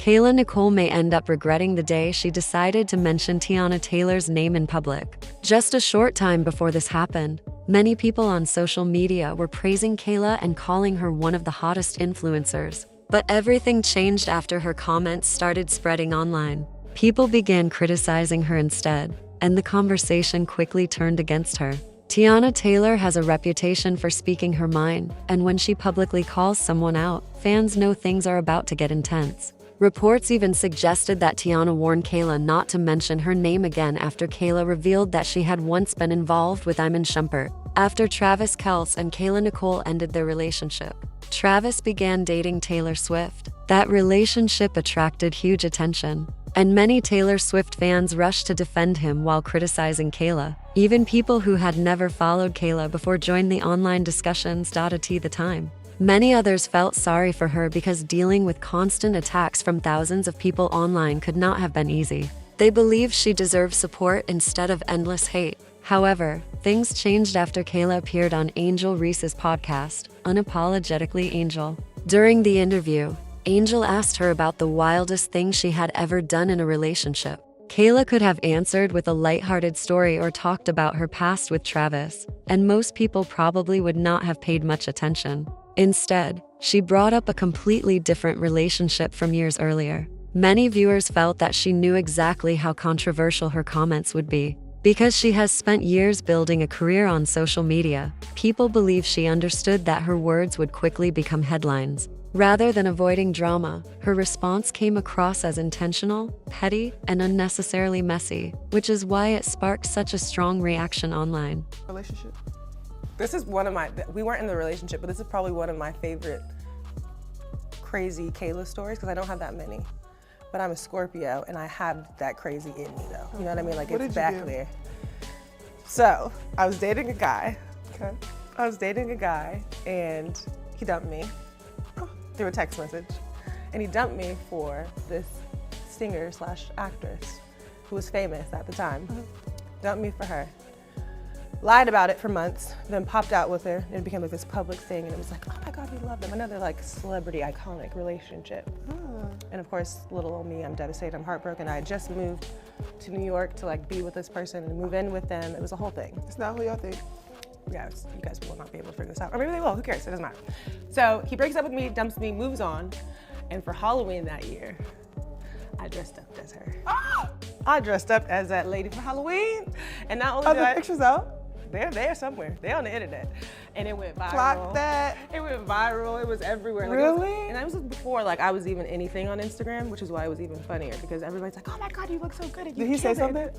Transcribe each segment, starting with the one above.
Kayla Nicole may end up regretting the day she decided to mention Teyana Taylor's name in public. Just a short time before this happened, many people on social media were praising Kayla and calling her one of the hottest influencers. But everything changed after her comments started spreading online. People began criticizing her instead, and the conversation quickly turned against her. Teyana Taylor has a reputation for speaking her mind, and when she publicly calls someone out, fans know things are about to get intense. Reports even suggested that Teyana warned Kayla not to mention her name again after Kayla revealed that she had once been involved with Iman Shumpert. After Travis Kelce and Kayla Nicole ended their relationship, Travis began dating Taylor Swift. That relationship attracted huge attention, and many Taylor Swift fans rushed to defend him while criticizing Kayla. Even people who had never followed Kayla before joined the online discussions. At the time, many others felt sorry for her because dealing with constant attacks from thousands of people online could not have been easy. They believed she deserved support instead of endless hate. However, things changed after Kayla appeared on Angel Reese's podcast, Unapologetically Angel. During the interview, Angel asked her about the wildest thing she had ever done in a relationship. Kayla could have answered with a lighthearted story or talked about her past with Travis, and most people probably would not have paid much attention. Instead, she brought up a completely different relationship from years earlier. Many viewers felt that she knew exactly how controversial her comments would be. Because she has spent years building a career on social media, people believe she understood that her words would quickly become headlines. Rather than avoiding drama, her response came across as intentional, petty, and unnecessarily messy, which is why it sparked such a strong reaction online. Relationship. This is one of my, we weren't in the relationship, but this is probably one of my favorite crazy Kayla stories because I don't have that many. But I'm a Scorpio and I have that crazy in me though. You know what I mean? Like it's back there. So I was dating a guy. Okay. I was dating a guy and he dumped me through a text message. And he dumped me for this singer slash actress who was famous at the time. Dumped me for her. Lied about it for months, then popped out with her, and it became like this public thing, and it was like, oh my God, we love them. Another like celebrity iconic relationship. And of course, little old me, I'm devastated, I'm heartbroken. I had just moved to New York to like be with this person and move in with them. It was a whole thing. It's not who y'all think. Yeah, you guys will not be able to figure this out. Or maybe they will, who cares, it doesn't matter. So he breaks up with me, dumps me, moves on. And for Halloween that year, I dressed up as her. I dressed up as that lady for Halloween. And not only Are the pictures out? They're there somewhere. They're on the internet. And it went viral. Clock that. It went viral. It was everywhere. Like, really? And that was before like I was even anything on Instagram, which is why it was even funnier because everybody's like, oh my God, you look so good. Did he say something?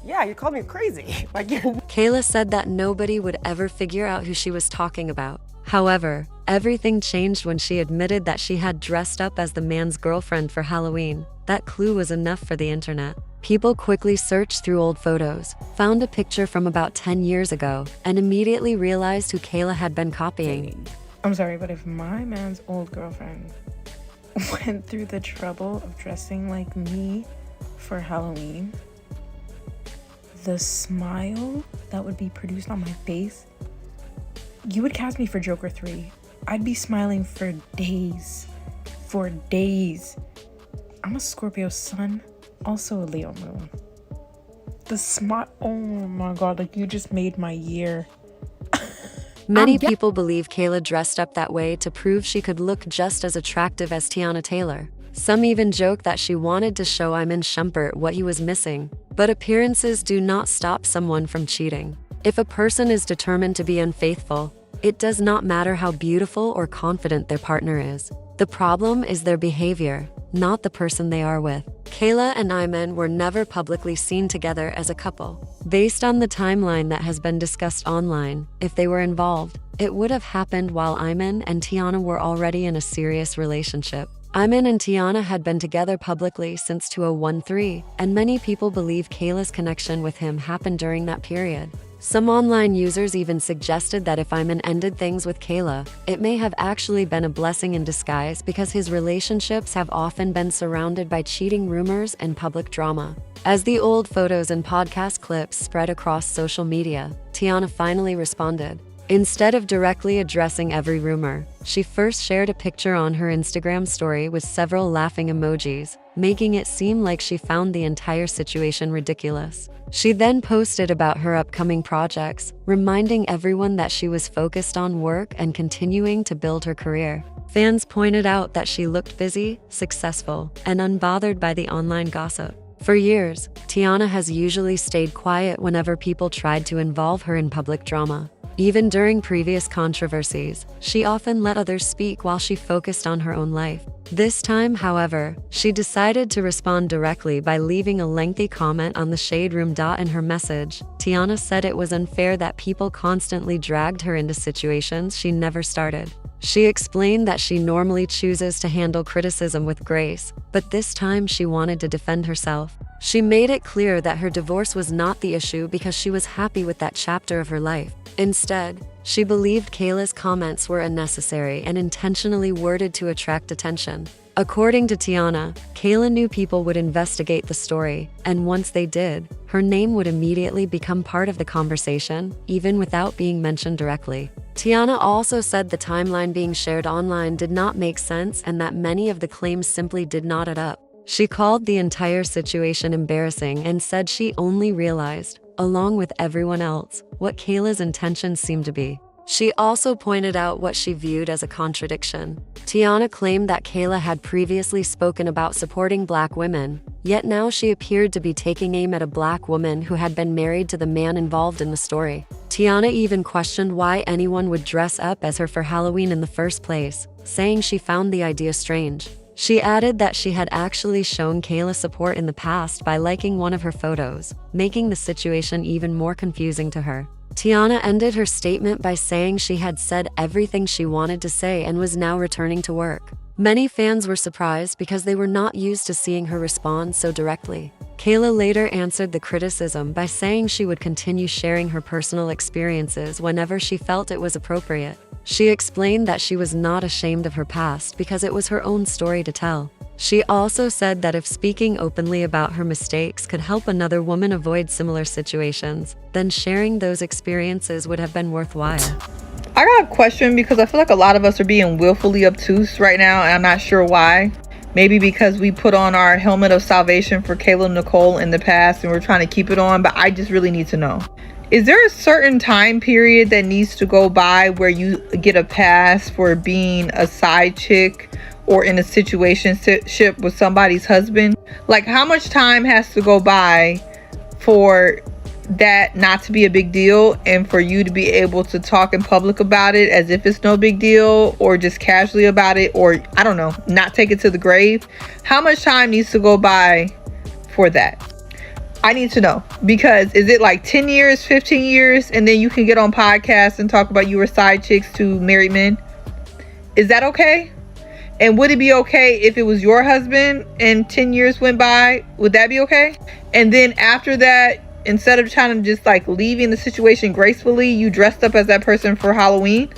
Yeah, he called me crazy. Like Kayla said that nobody would ever figure out who she was talking about. However, everything changed when she admitted that she had dressed up as the man's girlfriend for Halloween. That clue was enough for the internet. People quickly searched through old photos, found a picture from about 10 years ago, and immediately realized who Kayla had been copying. I'm sorry, but if my man's old girlfriend went through the trouble of dressing like me for Halloween, the smile that would be produced on my face, you would cast me for Joker 3. I'd be smiling for days. For days. I'm a Scorpio sun, also a Leo moon. The smile, oh my God, like you just made my year. Many people believe Kayla dressed up that way to prove she could look just as attractive as Teyana Taylor. Some even joke that she wanted to show Iman Shumpert what he was missing. But appearances do not stop someone from cheating. If a person is determined to be unfaithful, it does not matter how beautiful or confident their partner is. The problem is their behavior, not the person they are with. Kayla and Iman were never publicly seen together as a couple. Based on the timeline that has been discussed online, if they were involved, it would have happened while Iman and Teyana were already in a serious relationship. Iman and Teyana had been together publicly since 2013, and many people believe Kayla's connection with him happened during that period. Some online users even suggested that if Iman ended things with Kayla, it may have actually been a blessing in disguise because his relationships have often been surrounded by cheating rumors and public drama. As the old photos and podcast clips spread across social media, Teyana finally responded. Instead of directly addressing every rumor, she first shared a picture on her Instagram story with several laughing emojis, making it seem like she found the entire situation ridiculous. She then posted about her upcoming projects, reminding everyone that she was focused on work and continuing to build her career. Fans pointed out that she looked busy, successful, and unbothered by the online gossip. For years, Teyana has usually stayed quiet whenever people tried to involve her in public drama. Even during previous controversies, she often let others speak while she focused on her own life. This time, however, she decided to respond directly by leaving a lengthy comment on the Shade Room. In her message, Teyana said it was unfair that people constantly dragged her into situations she never started. She explained that she normally chooses to handle criticism with grace, but this time she wanted to defend herself. She made it clear that her divorce was not the issue because she was happy with that chapter of her life. Instead, she believed Kayla's comments were unnecessary and intentionally worded to attract attention. According to Teyana, Kayla knew people would investigate the story, and once they did, her name would immediately become part of the conversation, even without being mentioned directly. Teyana also said the timeline being shared online did not make sense and that many of the claims simply did not add up. She called the entire situation embarrassing and said she only realized, along with everyone else, what Kayla's intentions seemed to be. She also pointed out what she viewed as a contradiction. Teyana claimed that Kayla had previously spoken about supporting Black women, yet now she appeared to be taking aim at a Black woman who had been married to the man involved in the story. Teyana even questioned why anyone would dress up as her for Halloween in the first place, saying she found the idea strange. She added that she had actually shown Kayla support in the past by liking one of her photos, making the situation even more confusing to her. Teyana ended her statement by saying she had said everything she wanted to say and was now returning to work. Many fans were surprised because they were not used to seeing her respond so directly. Kayla later answered the criticism by saying she would continue sharing her personal experiences whenever she felt it was appropriate. She explained that she was not ashamed of her past because it was her own story to tell. She also said that if speaking openly about her mistakes could help another woman avoid similar situations, then sharing those experiences would have been worthwhile. I got a question because I feel like a lot of us are being willfully obtuse right now, and I'm not sure why. Maybe because we put on our helmet of salvation for Kayla Nicole in the past and we're trying to keep it on, but I just really need to know. Is there a certain time period that needs to go by where you get a pass for being a side chick or in a situationship with somebody's husband? Like, how much time has to go by for that not to be a big deal and for you to be able to talk in public about it as if it's no big deal, or just casually about it, or I don't know, not take it to the grave? How much time needs to go by for that? I need to know, because is it like 10 years, 15 years, and then you can get on podcasts and talk about you were side chicks to married men? Is that okay? And would it be okay if it was your husband and 10 years went by? Would that be okay? And then after that, instead of trying to just like leaving the situation gracefully, you dressed up as that person for Halloween?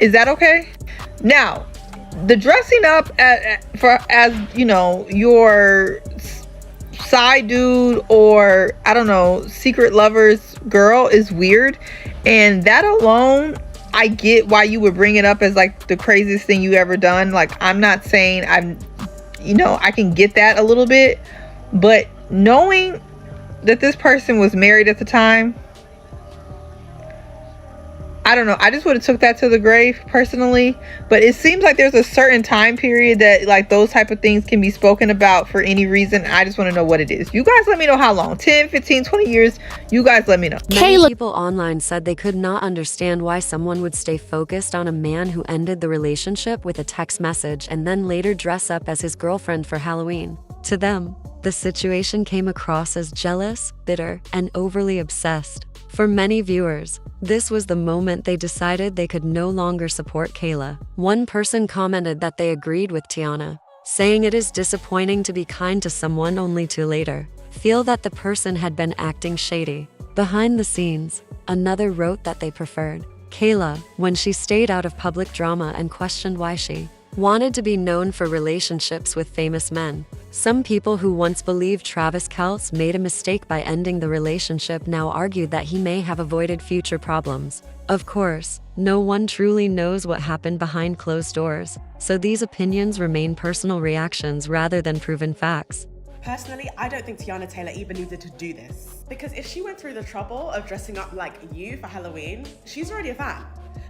Is that okay? Now, the dressing up as you know, your side dude or I don't know, secret lover's girl is weird, and that alone, I get why you would bring it up as like the craziest thing you ever done. Like, I'm not saying I can get that a little bit, but knowing that this person was married at the time, I don't know, I just would have took that to the grave personally. But it seems like there's a certain time period that like those type of things can be spoken about for any reason. I just want to know what it is. You guys let me know how long. 10, 15, 20 years. You guys let me know. Many people online said they could not understand why someone would stay focused on a man who ended the relationship with a text message and then later dress up as his girlfriend for Halloween. To them, the situation came across as jealous, bitter, and overly obsessed. For many viewers, this was the moment they decided they could no longer support Kayla. One person commented that they agreed with Teyana, saying it is disappointing to be kind to someone only to later feel that the person had been acting shady. Behind the scenes, another wrote that they preferred Kayla when she stayed out of public drama and questioned why she wanted to be known for relationships with famous men. Some people who once believed Travis Kelce made a mistake by ending the relationship now argued that he may have avoided future problems. Of course, no one truly knows what happened behind closed doors, so these opinions remain personal reactions rather than proven facts. Personally, I don't think Teyana Taylor even needed to do this. Because if she went through the trouble of dressing up like you for Halloween, she's already a fan.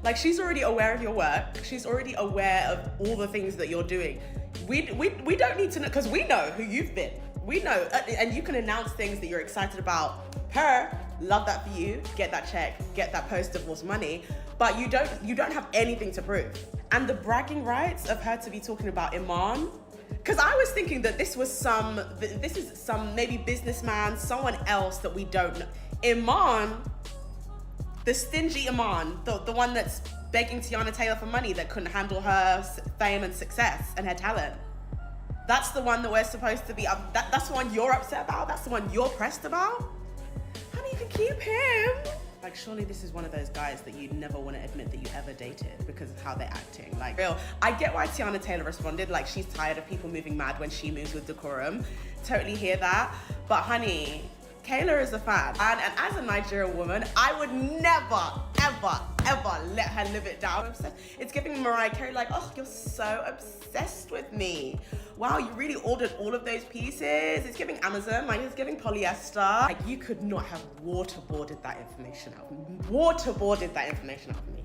Like, she's already aware of your work. She's already aware of all the things that you're doing. We don't need to know, because we know who you've been. We know, and you can announce things that you're excited about. Love that for you. Get that check, get that post-divorce money. But you don't have anything to prove. And the bragging rights of her to be talking about Iman, because I was thinking that this is some maybe businessman, someone else that we don't know. Iman, the stingy Iman, the one that's begging Teyana Taylor for money that couldn't handle her fame and success and her talent. That's the one that we're supposed to be, that's the one you're upset about? That's the one you're pressed about? Honey, you can keep him. Like, surely this is one of those guys that you never want to admit that you ever dated because of how they're acting. Like, real. I get why Teyana Taylor responded, like she's tired of people moving mad when she moves with decorum. Totally hear that. But honey, Kayla is a fan. And as a Nigerian woman, I would never, ever, ever let her live it down. It's giving Mariah Carey like, oh, you're so obsessed with me. Wow, you really ordered all of those pieces. It's giving Amazon, like it's giving polyester. Like, you could not have waterboarded that information out of me.